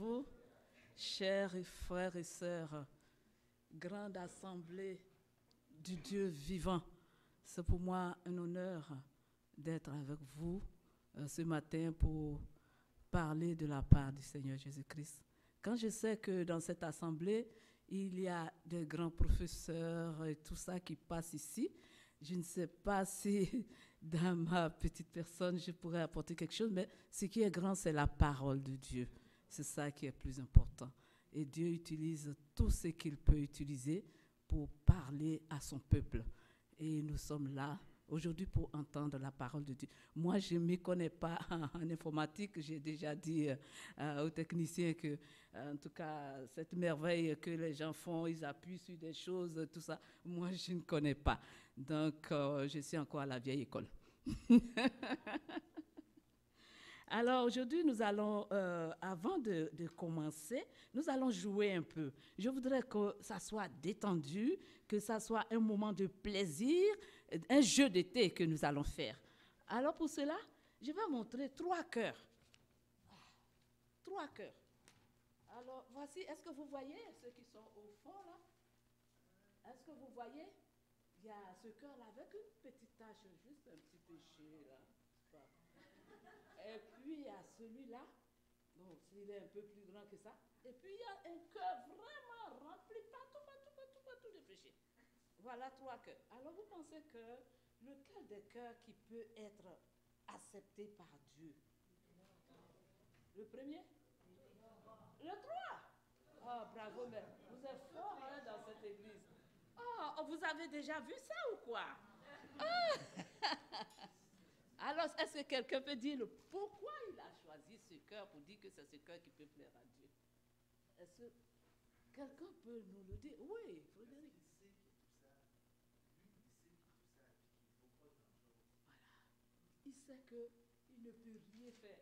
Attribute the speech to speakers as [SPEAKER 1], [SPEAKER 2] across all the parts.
[SPEAKER 1] vous, chers frères et sœurs, grande assemblée du Dieu vivant. C'est pour moi un honneur d'être avec vous ce matin pour parler de la part du Seigneur Jésus-Christ. Quand je sais que dans cette assemblée, il y a des grands professeurs et tout ça qui passent ici, je ne sais pas si dans ma petite personne, je pourrais apporter quelque chose, mais ce qui est grand, c'est la parole de Dieu. C'est ça qui est plus important. Et Dieu utilise tout ce qu'il peut utiliser pour parler à son peuple. Et nous sommes là aujourd'hui pour entendre la parole de Dieu. Moi, je ne m'y connais pas en informatique. J'ai déjà dit aux techniciens que, en tout cas, cette merveille que les gens font, ils appuient sur des choses, tout ça. Moi, je ne connais pas. Donc, je suis encore à la vieille école. Alors aujourd'hui, nous allons, avant de commencer, nous allons jouer un peu. Je voudrais que ça soit détendu, que ça soit un moment de plaisir, un jeu d'été que nous allons faire. Alors pour cela, je vais montrer 3 cœurs. 3 cœurs. Alors voici, est-ce que vous voyez ceux qui sont au fond là? Est-ce que vous voyez? Il y a ce cœur-là avec une petite tache, juste un petit péché là. Et puis il y a celui-là, bon, il est un peu plus grand que ça. Et puis il y a un cœur vraiment rempli partout de péché. Voilà 3 cœurs. Alors vous pensez que lequel des cœurs qui peut être accepté par Dieu? Le premier? Le 3? Oh, bravo, mais vous êtes fort hein, dans cette église. Oh, vous avez déjà vu ça ou quoi? Oh. Alors, est-ce que quelqu'un peut dire pourquoi il a choisi ce cœur pour dire que c'est ce cœur qui peut plaire à Dieu? Est-ce que quelqu'un peut nous le dire? Oui, Frédéric. Il sait qu'il ne peut rien faire.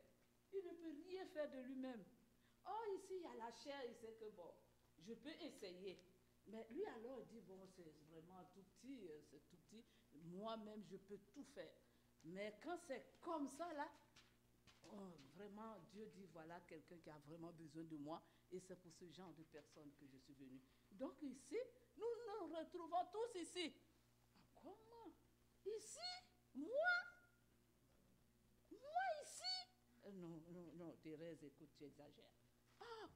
[SPEAKER 1] Il ne peut rien faire de lui-même. Oh, ici, il y a la chair, il sait que bon, je peux essayer. Mais lui, alors, il dit, bon, c'est vraiment tout petit, c'est tout petit. Moi-même, je peux tout faire. Mais quand c'est comme ça, là, oh, vraiment, Dieu dit, voilà quelqu'un qui a vraiment besoin de moi. Et c'est pour ce genre de personnes que je suis venue. Donc ici, nous nous retrouvons tous ici. Ah, comment? Ici? Moi ici? Non, Thérèse, écoute, tu exagères. Ah,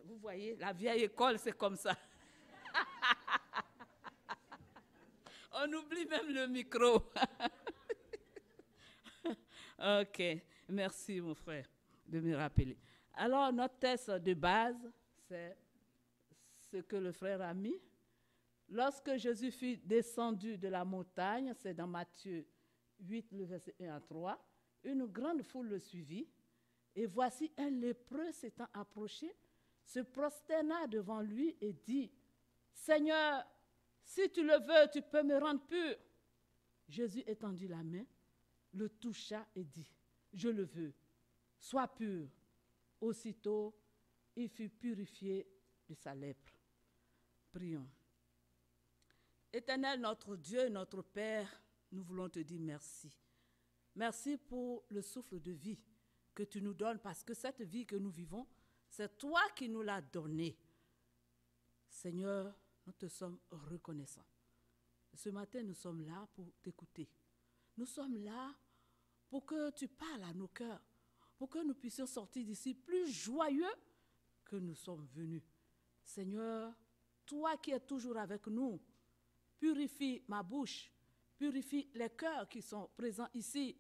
[SPEAKER 1] vous voyez, la vieille école, c'est comme ça. On oublie même le micro. Ok, merci mon frère de me rappeler. Alors, notre texte de base, c'est ce que le frère a mis. Lorsque Jésus fut descendu de la montagne, c'est dans Matthieu 8, le verset 1 à 3, une grande foule le suivit. Et voici un lépreux s'étant approché, se prosterna devant lui et dit, « Seigneur, si tu le veux, tu peux me rendre pur. » Jésus étendit la main, le toucha et dit, « Je le veux, sois pur. » Aussitôt, il fut purifié de sa lèpre. Prions. Éternel, notre Dieu, notre Père, nous voulons te dire merci. Merci pour le souffle de vie que tu nous donnes, parce que cette vie que nous vivons, c'est toi qui nous l'as donnée. Seigneur, nous te sommes reconnaissants. Ce matin, nous sommes là pour t'écouter. Nous sommes là pour que tu parles à nos cœurs, pour que nous puissions sortir d'ici plus joyeux que nous sommes venus. Seigneur, toi qui es toujours avec nous, purifie ma bouche, purifie les cœurs qui sont présents ici,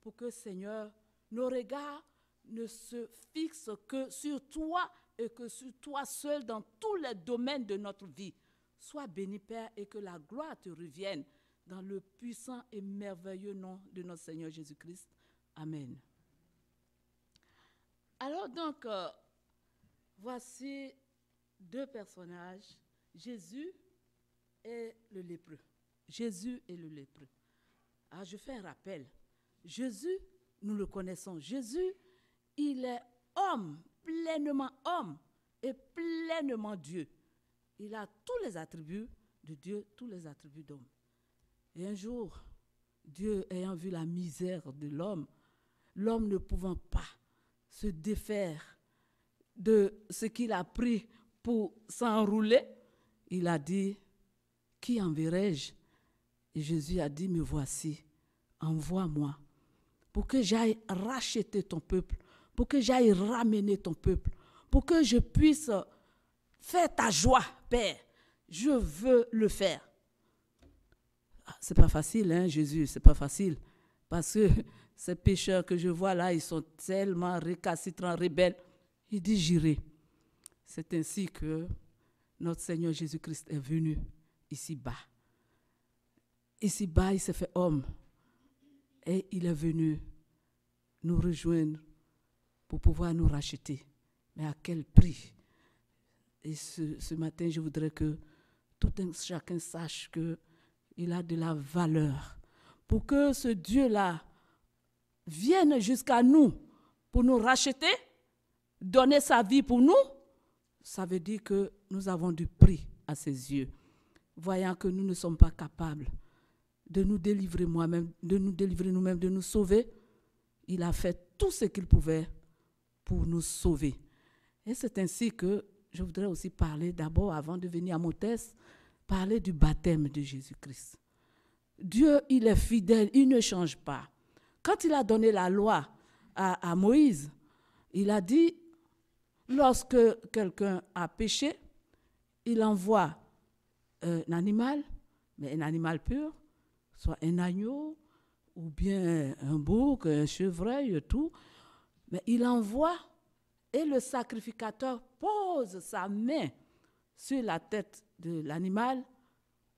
[SPEAKER 1] pour que, Seigneur, nos regards ne se fixent que sur toi et que sur toi seul dans tous les domaines de notre vie. Sois béni, Père, et que la gloire te revienne dans le puissant et merveilleux nom de notre Seigneur Jésus-Christ. Amen. Alors donc, voici 2 personnages, Jésus et le lépreux. Jésus et le lépreux. Alors je fais un rappel. Jésus, nous le connaissons. Jésus, il est homme et pleinement Dieu. Il a tous les attributs de Dieu, tous les attributs d'homme. Et un jour, Dieu ayant vu la misère de l'homme, l'homme ne pouvant pas se défaire de ce qu'il a pris pour s'enrouler, il a dit, qui enverrai-je? Et Jésus a dit, me voici, envoie-moi, pour que j'aille racheter ton peuple, pour que j'aille ramener ton peuple, pour que je puisse faire ta joie, Père. Je veux le faire. C'est pas facile, hein, Jésus, c'est pas facile. Parce que ces pécheurs que je vois là, ils sont tellement récalcitrants, rebelles. Il dit, j'irai. C'est ainsi que notre Seigneur Jésus-Christ est venu ici-bas. Ici-bas, il s'est fait homme. Et il est venu nous rejoindre pour pouvoir nous racheter. Mais à quel prix? Et ce matin, je voudrais que tout un chacun sache qu'il a de la valeur. Pour que ce Dieu-là vienne jusqu'à nous pour nous racheter, donner sa vie pour nous, ça veut dire que nous avons du prix à ses yeux. Voyant que nous ne sommes pas capables de nous délivrer nous-mêmes, de nous sauver, il a fait tout ce qu'il pouvait pour nous sauver. Et c'est ainsi que je voudrais aussi parler d'abord, avant de venir à mon texte, parler du baptême de Jésus-Christ. Dieu, il est fidèle, il ne change pas. Quand il a donné la loi à Moïse, il a dit, lorsque quelqu'un a péché, il envoie un animal, mais un animal pur, soit un agneau, ou bien un bouc, un chevreuil, tout. Mais il envoie et le sacrificateur pose sa main sur la tête de l'animal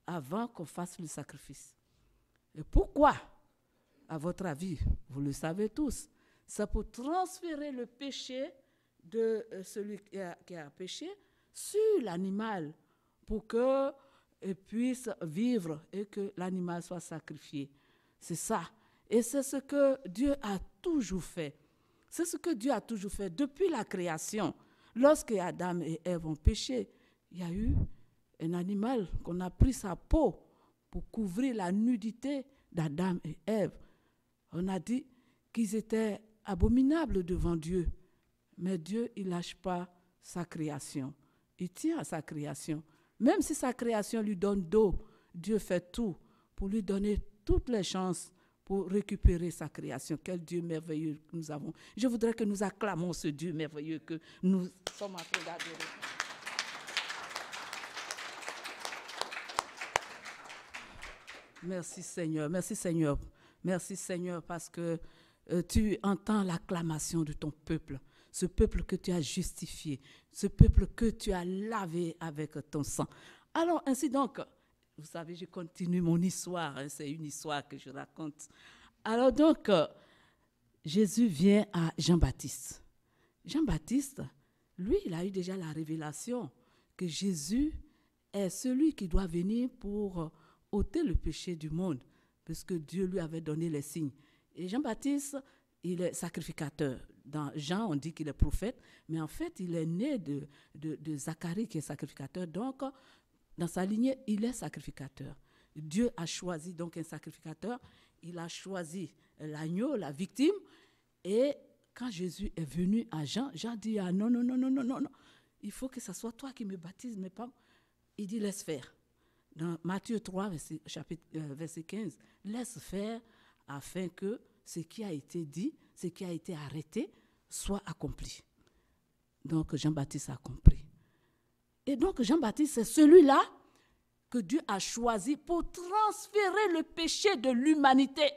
[SPEAKER 1] avant qu'on fasse le sacrifice. Et pourquoi? À votre avis, vous le savez tous, c'est pour transférer le péché de celui qui a péché sur l'animal pour qu'il puisse vivre et que l'animal soit sacrifié. C'est ça. Et c'est ce que Dieu a toujours fait. C'est ce que Dieu a toujours fait depuis la création. Lorsque Adam et Ève ont péché, il y a eu un animal qu'on a pris sa peau pour couvrir la nudité d'Adam et Ève. On a dit qu'ils étaient abominables devant Dieu. Mais Dieu, il ne lâche pas sa création. Il tient à sa création. Même si sa création lui donne d'eau, Dieu fait tout pour lui donner toutes les chances pour récupérer sa création. Quel Dieu merveilleux que nous avons. Je voudrais que nous acclamons ce Dieu merveilleux que nous sommes en train d'adorer. Merci Seigneur, merci Seigneur. Merci Seigneur parce que tu entends l'acclamation de ton peuple. Ce peuple que tu as justifié, ce peuple que tu as lavé avec ton sang. Alors ainsi donc, vous savez, je continue mon histoire, hein, c'est une histoire que je raconte. Alors donc, Jésus vient à Jean-Baptiste. Jean-Baptiste, lui, il a eu déjà la révélation que Jésus est celui qui doit venir pour ôter le péché du monde, puisque Dieu lui avait donné les signes. Et Jean-Baptiste, il est sacrificateur. Dans Jean, on dit qu'il est prophète, mais en fait, il est né de Zacharie qui est sacrificateur. Donc, dans sa lignée, il est sacrificateur. Dieu a choisi donc un sacrificateur. Il a choisi l'agneau, la victime. Et quand Jésus est venu à Jean, Jean dit, ah non, non, non, non, non, non, non. Il faut que ce soit toi qui me baptises, mais pas. Il dit, laisse faire. Dans Matthieu 3, verset 15, laisse faire afin que ce qui a été dit, ce qui a été arrêté, soit accompli. Donc Jean-Baptiste a compris. Et donc Jean-Baptiste, c'est celui-là que Dieu a choisi pour transférer le péché de l'humanité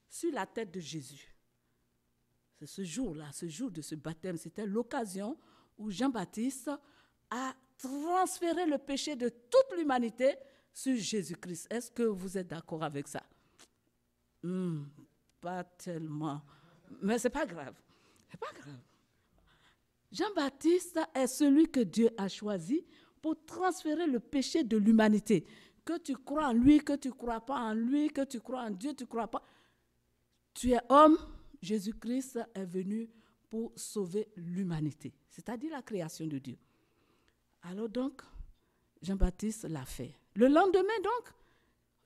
[SPEAKER 1] sur la tête de Jésus. C'est ce jour-là, ce jour de ce baptême, c'était l'occasion où Jean-Baptiste a transféré le péché de toute l'humanité sur Jésus-Christ. Est-ce que vous êtes d'accord avec ça? Pas tellement. Mais ce n'est pas grave. C'est pas grave. Jean-Baptiste est celui que Dieu a choisi pour transférer le péché de l'humanité. Que tu crois en lui, que tu ne crois pas en lui, que tu crois en Dieu, tu ne crois pas. Tu es homme, Jésus-Christ est venu pour sauver l'humanité, c'est-à-dire la création de Dieu. Alors donc, Jean-Baptiste l'a fait. Le lendemain donc,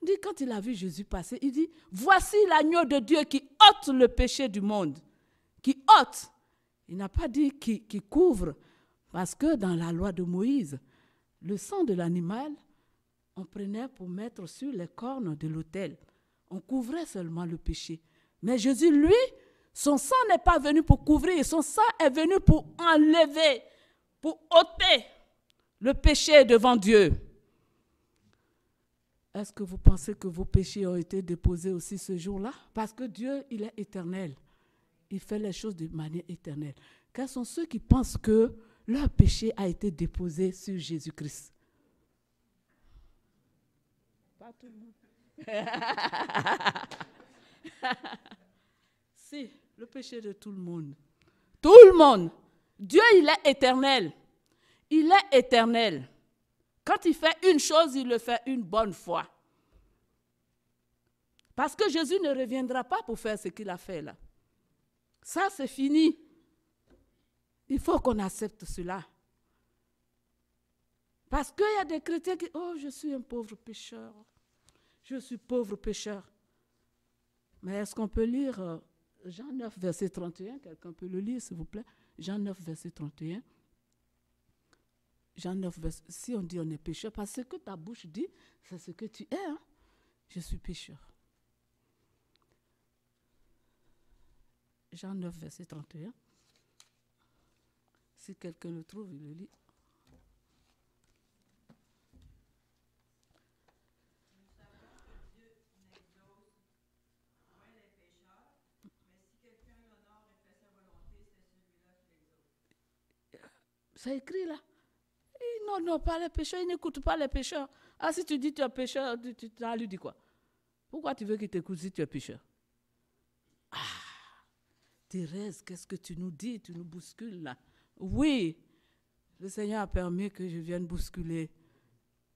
[SPEAKER 1] on dit, quand il a vu Jésus passer, il dit, voici l'agneau de Dieu qui ôte le péché du monde. Qui ôte. Il n'a pas dit qui couvre, parce que dans la loi de Moïse, le sang de l'animal, on prenait pour mettre sur les cornes de l'autel. On couvrait seulement le péché. Mais Jésus, lui, son sang n'est pas venu pour couvrir, son sang est venu pour enlever, pour ôter le péché devant Dieu. Est-ce que vous pensez que vos péchés ont été déposés aussi ce jour-là? Parce que Dieu, il est éternel. Il fait les choses de manière éternelle. Quels sont ceux qui pensent que leur péché a été déposé sur Jésus-Christ? Pas tout le monde. Si, le péché de tout le monde. Tout le monde. Dieu, il est éternel. Il est éternel. Quand il fait une chose, il le fait une bonne fois. Parce que Jésus ne reviendra pas pour faire ce qu'il a fait là. Ça, c'est fini. Il faut qu'on accepte cela. Parce qu'il y a des chrétiens qui... Oh, je suis un pauvre pécheur. Je suis pauvre pécheur. Mais est-ce qu'on peut lire Jean 9, verset 31? Quelqu'un peut le lire, s'il vous plaît? Jean 9, verset 31. Jean 9, verset... Si on dit on est pécheur, parce que ta bouche dit, c'est ce que tu es. Hein? Je suis pécheur. Jean 9, verset 31. Si quelqu'un le trouve, il le lit. C'est écrit là. Il n'honore pas les pécheurs, il n'écoute pas les pécheurs. Ah, si tu dis tu es pécheur, tu as lui dit quoi? Pourquoi tu veux qu'il t'écoute si tu es pécheur? Ah, Thérèse, qu'est-ce que tu nous dis? Tu nous bouscules là. Oui, le Seigneur a permis que je vienne bousculer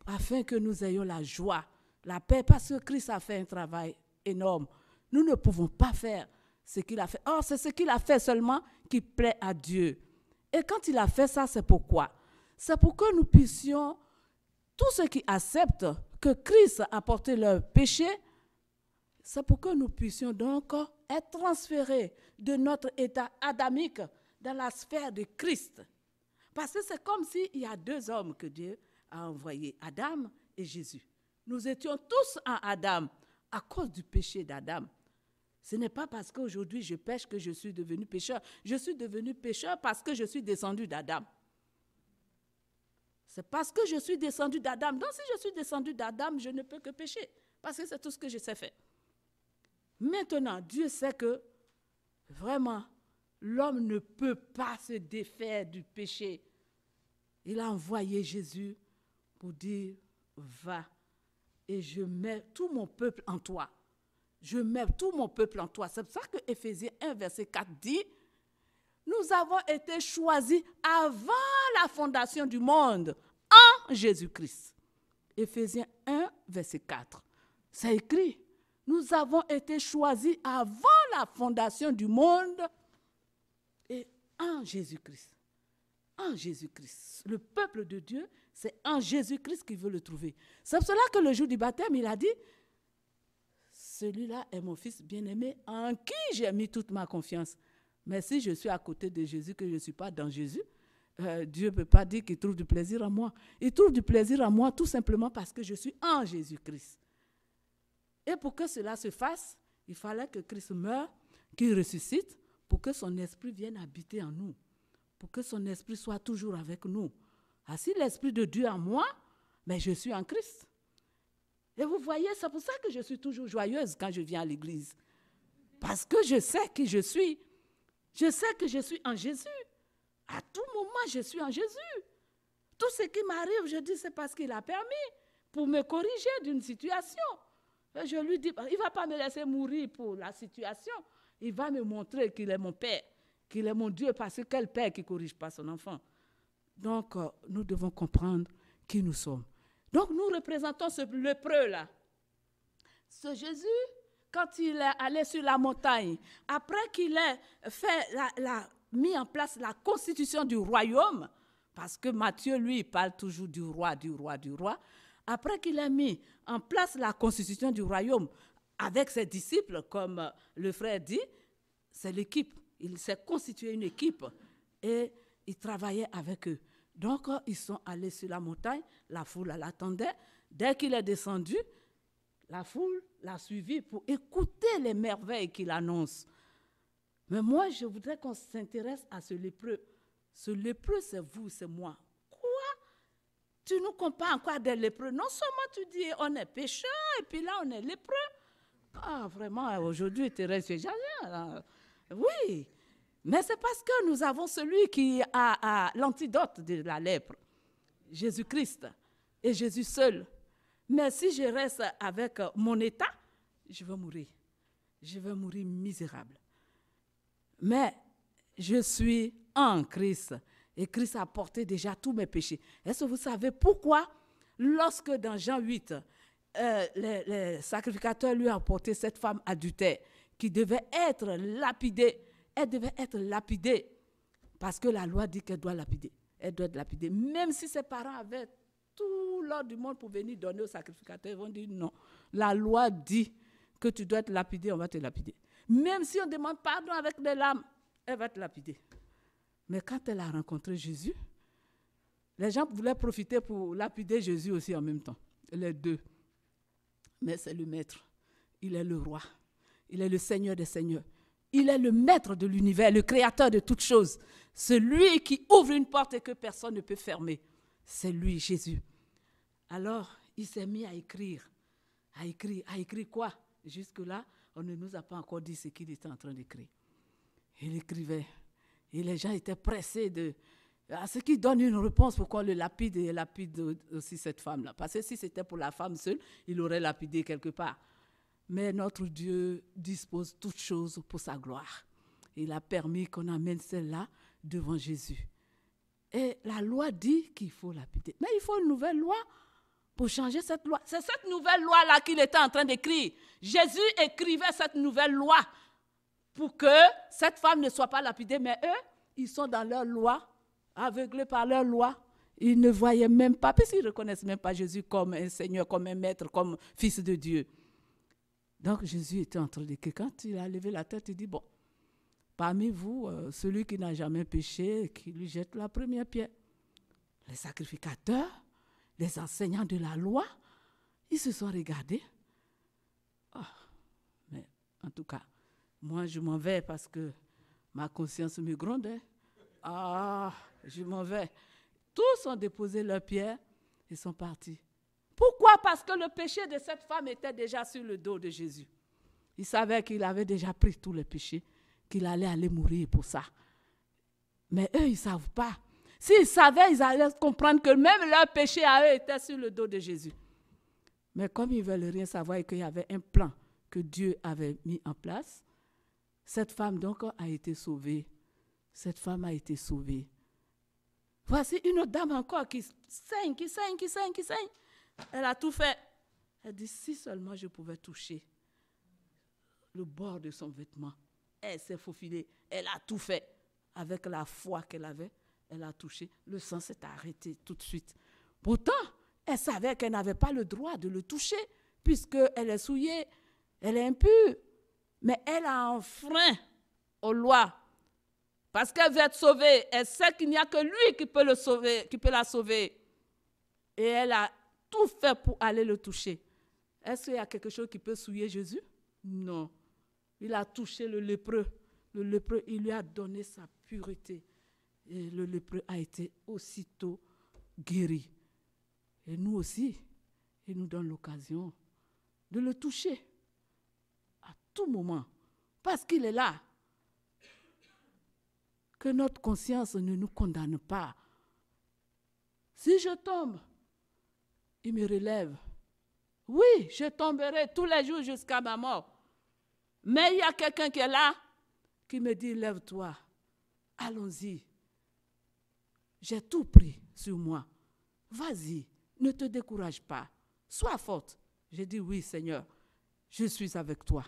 [SPEAKER 1] afin que nous ayons la joie, la paix, parce que Christ a fait un travail énorme. Nous ne pouvons pas faire ce qu'il a fait. Or, c'est ce qu'il a fait seulement qui plaît à Dieu. Et quand il a fait ça, c'est pourquoi? C'est pour que nous puissions, tous ceux qui acceptent que Christ a porté leur péché, c'est pour que nous puissions donc être transférés de notre état adamique dans la sphère de Christ. Parce que c'est comme s'il y a deux hommes que Dieu a envoyés, Adam et Jésus. Nous étions tous en Adam à cause du péché d'Adam. Ce n'est pas parce qu'aujourd'hui je pêche que je suis devenu pécheur. Je suis devenu pécheur parce que je suis descendu d'Adam. C'est parce que je suis descendu d'Adam. Donc si je suis descendu d'Adam, je ne peux que pécher. Parce que c'est tout ce que je sais faire. Maintenant, Dieu sait que vraiment, l'homme ne peut pas se défaire du péché. Il a envoyé Jésus pour dire, va et je mets tout mon peuple en toi. Je mets tout mon peuple en toi. C'est pour ça que Éphésiens 1, verset 4 dit, nous avons été choisis avant la fondation du monde en Jésus-Christ. Éphésiens 1, verset 4. C'est écrit, nous avons été choisis avant la fondation du monde et en Jésus-Christ. En Jésus-Christ. Le peuple de Dieu, c'est en Jésus-Christ qu'il veut le trouver. C'est pour cela que le jour du baptême, il a dit, celui-là est mon fils bien-aimé en qui j'ai mis toute ma confiance. Mais si je suis à côté de Jésus, que je ne suis pas dans Jésus, Dieu ne peut pas dire qu'il trouve du plaisir en moi. Il trouve du plaisir en moi tout simplement parce que je suis en Jésus-Christ. Et pour que cela se fasse, il fallait que Christ meure, qu'il ressuscite, pour que son esprit vienne habiter en nous, pour que son esprit soit toujours avec nous. Ah, si l'esprit de Dieu est en moi, mais je suis en Christ. Et vous voyez, c'est pour ça que je suis toujours joyeuse quand je viens à l'église. Parce que je sais qui je suis. Je sais que je suis en Jésus. À tout moment, je suis en Jésus. Tout ce qui m'arrive, je dis, c'est parce qu'il a permis pour me corriger d'une situation. Et je lui dis, il ne va pas me laisser mourir pour la situation. Il va me montrer qu'il est mon Père, qu'il est mon Dieu, parce que quel père qui ne corrige pas son enfant? Donc, nous devons comprendre qui nous sommes. Donc, nous représentons ce lépreux-là. Ce Jésus, quand il est allé sur la montagne, après qu'il ait fait mis en place la constitution du royaume, parce que Matthieu, lui, il parle toujours du roi, du roi, du roi. Après qu'il ait mis en place la constitution du royaume avec ses disciples, comme le frère dit, c'est l'équipe. il s'est constitué une équipe et il travaillait avec eux. Donc, ils sont allés sur la montagne, la foule l'attendait. Dès qu'il est descendu, la foule l'a suivi pour écouter les merveilles qu'il annonce. Mais moi, je voudrais qu'on s'intéresse à ce lépreux. Ce lépreux, c'est vous, c'est moi. Quoi? Tu nous compares encore à des lépreux? Non seulement tu dis on est pécheur et puis là on est lépreux. Ah, vraiment, aujourd'hui, Thérèse, tu exagères. Oui, mais c'est parce que nous avons celui qui a l'antidote de la lèpre, Jésus-Christ, et Jésus seul. Mais si je reste avec mon état, je vais mourir. Je vais mourir misérable. Mais je suis en Christ. Et Christ a porté déjà tous mes péchés. Est-ce que vous savez pourquoi, lorsque dans Jean 8, les sacrificateurs lui ont apporté cette femme adultère qui devait être lapidée, elle devait être lapidée parce que la loi dit qu'elle doit lapider. Elle doit être lapidée. Même si ses parents avaient tout l'ordre du monde pour venir donner aux sacrificateurs, ils vont dire non. La loi dit que tu dois être lapidé, on va te lapider. Même si on demande pardon avec des larmes, elle va te lapider. Mais quand elle a rencontré Jésus, les gens voulaient profiter pour lapider Jésus aussi en même temps. Les deux. Mais c'est le maître. Il est le roi. Il est le Seigneur des seigneurs. Il est le maître de l'univers, le créateur de toutes choses. Celui qui ouvre une porte et que personne ne peut fermer. C'est lui, Jésus. Alors, il s'est mis à écrire. À écrire quoi? Jusque-là, on ne nous a pas encore dit ce qu'il était en train d'écrire. Il écrivait. Et les gens étaient pressés à ce qu'il donne une réponse pourquoi on le lapide et lapide aussi cette femme-là. Parce que si c'était pour la femme seule, il aurait lapidé quelque part. Mais notre Dieu dispose toutes choses pour sa gloire. Il a permis qu'on amène celle-là devant Jésus. Et la loi dit qu'il faut lapider. Mais il faut une nouvelle loi pour changer cette loi. C'est cette nouvelle loi-là qu'il était en train d'écrire. Jésus écrivait cette nouvelle loi pour que cette femme ne soit pas lapidée. Mais eux, ils sont dans leur loi, aveuglés par leur loi. Ils ne voyaient même pas, puisqu'ils ne reconnaissent même pas Jésus comme un Seigneur, comme un Maître, comme Fils de Dieu. Donc Jésus était en train d'écrire. Quand il a levé la tête, il dit, bon, parmi vous, celui qui n'a jamais péché, qui lui jette la première pierre. Les sacrificateurs, les enseignants de la loi, ils se sont regardés. Oh, mais en tout cas, moi je m'en vais parce que ma conscience me gronde. Ah, je m'en vais. Tous ont déposé leurs pierres et sont partis. Pourquoi? Parce que le péché de cette femme était déjà sur le dos de Jésus. Il savait qu'il avait déjà pris tous les péchés, qu'il allait aller mourir pour ça. Mais eux, ils ne savent pas. S'ils savaient, ils allaient comprendre que même leur péché à eux était sur le dos de Jésus. Mais comme ils ne veulent rien savoir et qu'il y avait un plan que Dieu avait mis en place, cette femme donc a été sauvée. Cette femme a été sauvée. Voici une autre dame encore qui saigne. Elle a tout fait. Elle dit, si seulement je pouvais toucher le bord de son vêtement. Elle s'est faufilée. Elle a tout fait. Avec la foi qu'elle avait, elle a touché. Le sang s'est arrêté tout de suite. Pourtant, elle savait qu'elle n'avait pas le droit de le toucher, puisqu'elle est souillée, elle est impure. Mais elle a enfreint aux lois. Parce qu'elle veut être sauvée. Elle sait qu'il n'y a que lui qui peut le sauver, qui peut la sauver. Et elle a tout fait pour aller le toucher. Est-ce qu'il y a quelque chose qui peut souiller Jésus? Non. Il a touché le lépreux. Le lépreux, il lui a donné sa pureté. Et le lépreux a été aussitôt guéri. Et nous aussi, il nous donne l'occasion de le toucher à tout moment. Parce qu'il est là. Que notre conscience ne nous condamne pas. Si je tombe, il me relève. Oui, je tomberai tous les jours jusqu'à ma mort. Mais il y a quelqu'un qui est là, qui me dit, lève-toi, allons-y. J'ai tout pris sur moi. Vas-y, ne te décourage pas. Sois forte. J'ai dit, oui, Seigneur, je suis avec toi.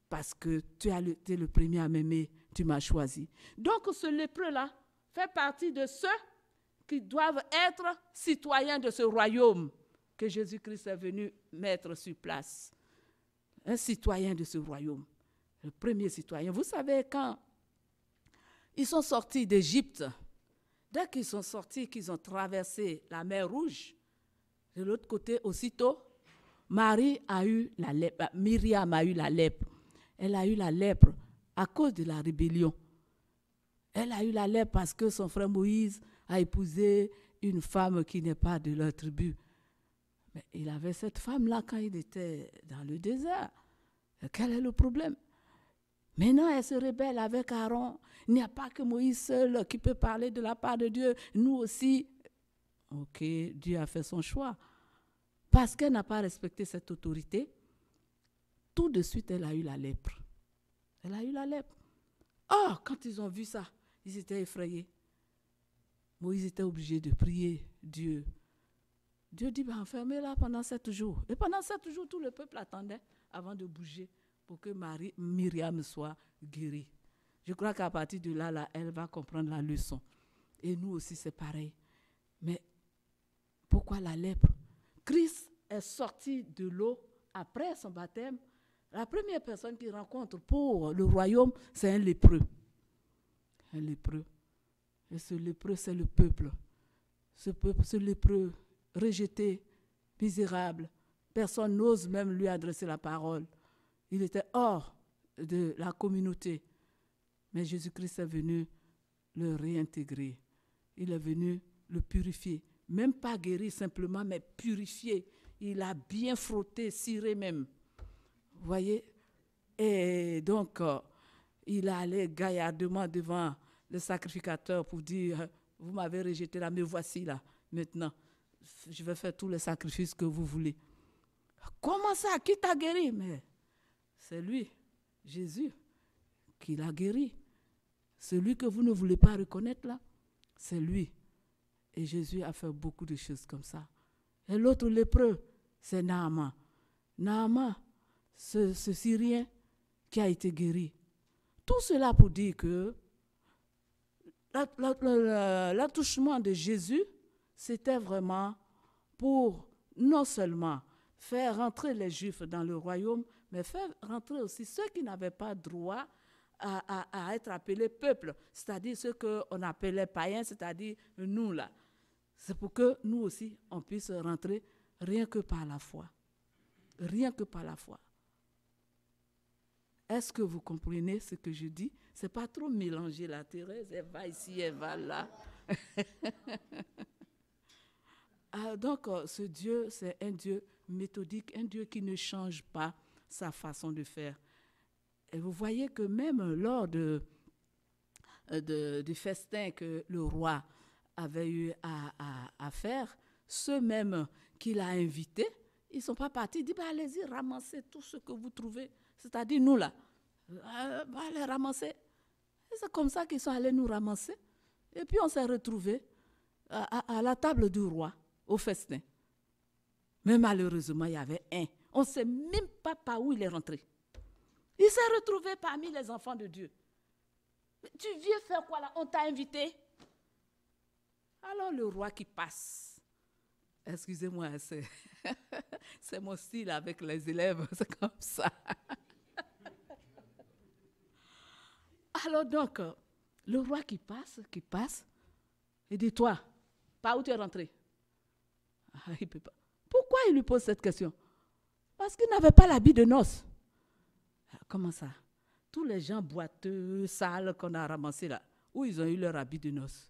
[SPEAKER 1] Parce que tu as été le premier à m'aimer, tu m'as choisi. Donc, ce lépreux-là fait partie de ceux qui doivent être citoyens de ce royaume que Jésus-Christ est venu mettre sur place. Un citoyen de ce royaume. Le premier citoyen. Vous savez, quand Ils sont sortis d'Égypte. Dès qu'ils sont sortis, qu'ils ont traversé la mer Rouge, de l'autre côté, aussitôt, Myriam a eu la lèpre. Elle a eu la lèpre à cause de la rébellion. Elle a eu la lèpre parce que son frère Moïse a épousé une femme qui n'est pas de leur tribu. Mais il avait cette femme-là quand il était dans le désert. Quel est le problème? Maintenant, elle se rebelle avec Aaron. Il n'y a pas que Moïse seul qui peut parler de la part de Dieu. Nous aussi. Ok, Dieu a fait son choix. Parce qu'elle n'a pas respecté cette autorité, tout de suite, elle a eu la lèpre. Elle a eu la lèpre. Oh, quand ils ont vu ça, ils étaient effrayés. Moïse était obligé de prier Dieu. Dieu dit, enfermez-la pendant 7 jours. Et pendant 7 jours, tout le peuple attendait avant de bouger pour que Myriam soit guérie. Je crois qu'à partir de là, elle va comprendre la leçon. Et nous aussi, c'est pareil. Mais pourquoi la lèpre? Christ est sorti de l'eau après son baptême. La première personne qu'il rencontre pour le royaume, c'est un lépreux. Un lépreux. Et ce lépreux, c'est le peuple. Ce lépreux, rejeté, misérable. Personne n'ose même lui adresser la parole. Il était hors de la communauté. Mais Jésus-Christ est venu le réintégrer. Il est venu le purifier. Même pas guérir simplement, mais purifier. Il a bien frotté, ciré même. Vous voyez? Et donc, il allait gaillardement devant le sacrificateur pour dire, vous m'avez rejeté là, me voici là, maintenant. Je vais faire tous les sacrifices que vous voulez. Comment ça? Qui t'a guéri? Mais c'est lui, Jésus, qui l'a guéri. Celui que vous ne voulez pas reconnaître là, c'est lui. Et Jésus a fait beaucoup de choses comme ça. Et l'autre lépreux, c'est Naaman. Naaman, ce Syrien qui a été guéri. Tout cela pour dire que l'attouchement de Jésus, c'était vraiment pour non seulement faire rentrer les Juifs dans le royaume, mais faire rentrer aussi ceux qui n'avaient pas droit à être appelés peuple, c'est-à-dire ceux qu'on appelait païens, c'est-à-dire nous là. C'est pour que nous aussi, on puisse rentrer rien que par la foi. Rien que par la foi. Est-ce que vous comprenez ce que je dis? Ce n'est pas trop mélangé la Thérèse, elle va ici, elle va là. Donc, ce Dieu, c'est un Dieu méthodique, un Dieu qui ne change pas sa façon de faire. Et vous voyez que même lors du festin que le roi avait eu à faire, ceux mêmes qu'il a invités, ils ne sont pas partis. Il dit, allez-y, ramassez tout ce que vous trouvez. C'est-à-dire nous là, allez ramasser. Et c'est comme ça qu'ils sont allés nous ramasser. Et puis on s'est retrouvés à la table du roi, au festin. Mais malheureusement, il y avait un. On ne sait même pas par où il est rentré. Il s'est retrouvé parmi les enfants de Dieu. Tu viens faire quoi là? On t'a invité. Alors le roi qui passe. Excusez-moi, c'est mon style avec les élèves, c'est comme ça. Alors donc, le roi qui passe, il dit, toi, par où tu es rentré? Il peut pas. Pourquoi il lui pose cette question? Parce qu'il n'avait pas l'habit de noces. Comment ça? Tous les gens boiteux, sales qu'on a ramassés là, où ils ont eu leur habit de noces?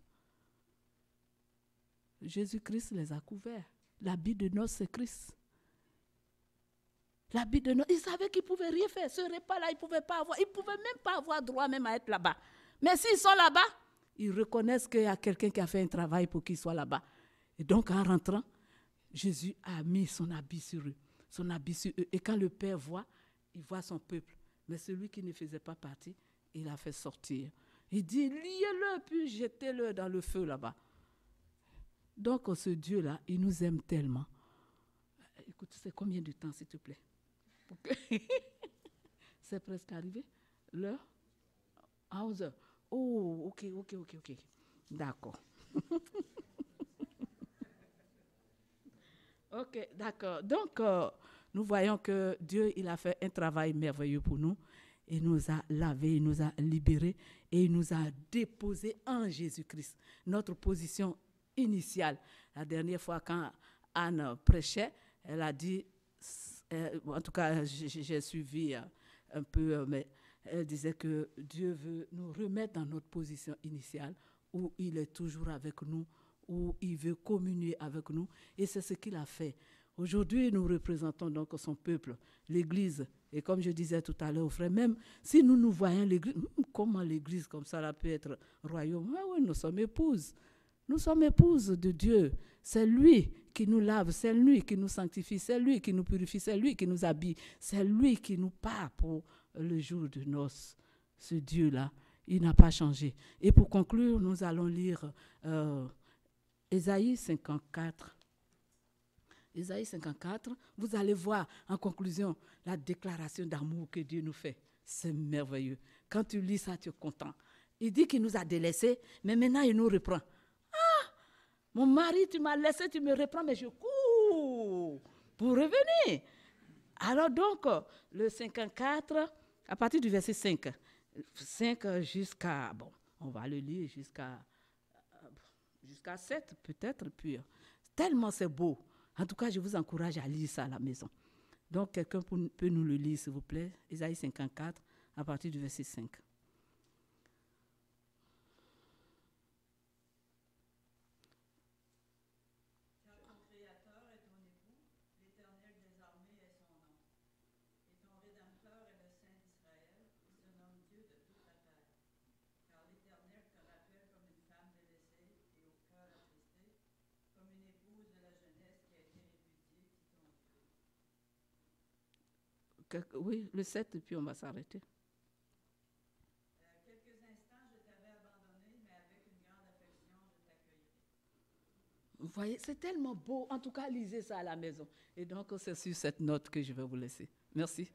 [SPEAKER 1] Jésus-Christ les a couverts. L'habit de noces, c'est Christ. L'habit de noces, ils savaient qu'ils ne pouvaient rien faire. Ce repas-là, ils ne pouvaient pas avoir. Ils ne pouvaient même pas avoir droit même à être là-bas. Mais s'ils sont là-bas, ils reconnaissent qu'il y a quelqu'un qui a fait un travail pour qu'ils soient là-bas. Et donc, en rentrant, Jésus a mis son habit sur eux. Son habit sur eux. Et quand le Père voit, il voit son peuple. Mais celui qui ne faisait pas partie, il a fait sortir. Il dit, liez-le, puis jetez-le dans le feu là-bas. Donc, ce Dieu-là, il nous aime tellement. Écoute, c'est combien de temps, s'il te plaît? C'est presque arrivé. L'heure? À 11 heures. Oh, ok. D'accord. Ok, d'accord. Donc, nous voyons que Dieu, il a fait un travail merveilleux pour nous. il nous a lavés, il nous a libérés et il nous a déposés en Jésus-Christ. Notre position initiale. La dernière fois quand Anne prêchait, elle a dit, en tout cas j'ai suivi un peu, mais elle disait que Dieu veut nous remettre dans notre position initiale où il est toujours avec nous, où il veut communier avec nous et c'est ce qu'il a fait. Aujourd'hui, nous représentons donc son peuple, l'Église. Et comme je disais tout à l'heure, frère, même si nous nous voyons l'Église, comment l'Église comme ça là, peut être royaume? Ah oui, nous sommes épouses. Nous sommes épouses de Dieu. C'est lui qui nous lave, c'est lui qui nous sanctifie, c'est lui qui nous purifie, c'est lui qui nous habille, c'est lui qui nous part pour le jour de noces. Ce Dieu-là, il n'a pas changé. Et pour conclure, nous allons lire Ésaïe 54. Ésaïe 54, vous allez voir en conclusion la déclaration d'amour que Dieu nous fait. C'est merveilleux. Quand tu lis ça, tu es content. Il dit qu'il nous a délaissés, mais maintenant il nous reprend. Ah, mon mari, tu m'as laissé, tu me reprends, mais je cours pour revenir. Alors donc, le 54, à partir du verset 5 jusqu'à, bon, on va le lire jusqu'à 7 peut-être, puis tellement c'est beau. En tout cas, je vous encourage à lire ça à la maison. Donc, quelqu'un peut nous le lire, s'il vous plaît. Ésaïe 54, à partir du verset 5.
[SPEAKER 2] Car ton Créateur est ton époux, l'Éternel des armées est son nom. Et ton Rédempteur est le Saint d'Israël, qui se nomme Dieu de toute la terre. Car l'Éternel te rappelle comme une femme délaissée et au cœur attristé, comme une épouse de la jeunesse qui a été répudiée, dit ton Dieu.
[SPEAKER 1] Oui, le 7, et puis on va s'arrêter.
[SPEAKER 2] Quelques instants, je t'avais abandonné, mais avec une grande affection, je t'accueillerai.
[SPEAKER 1] Vous voyez, c'est tellement beau. En tout cas, lisez ça à la maison. Et donc, c'est sur cette note que je vais vous laisser. Merci.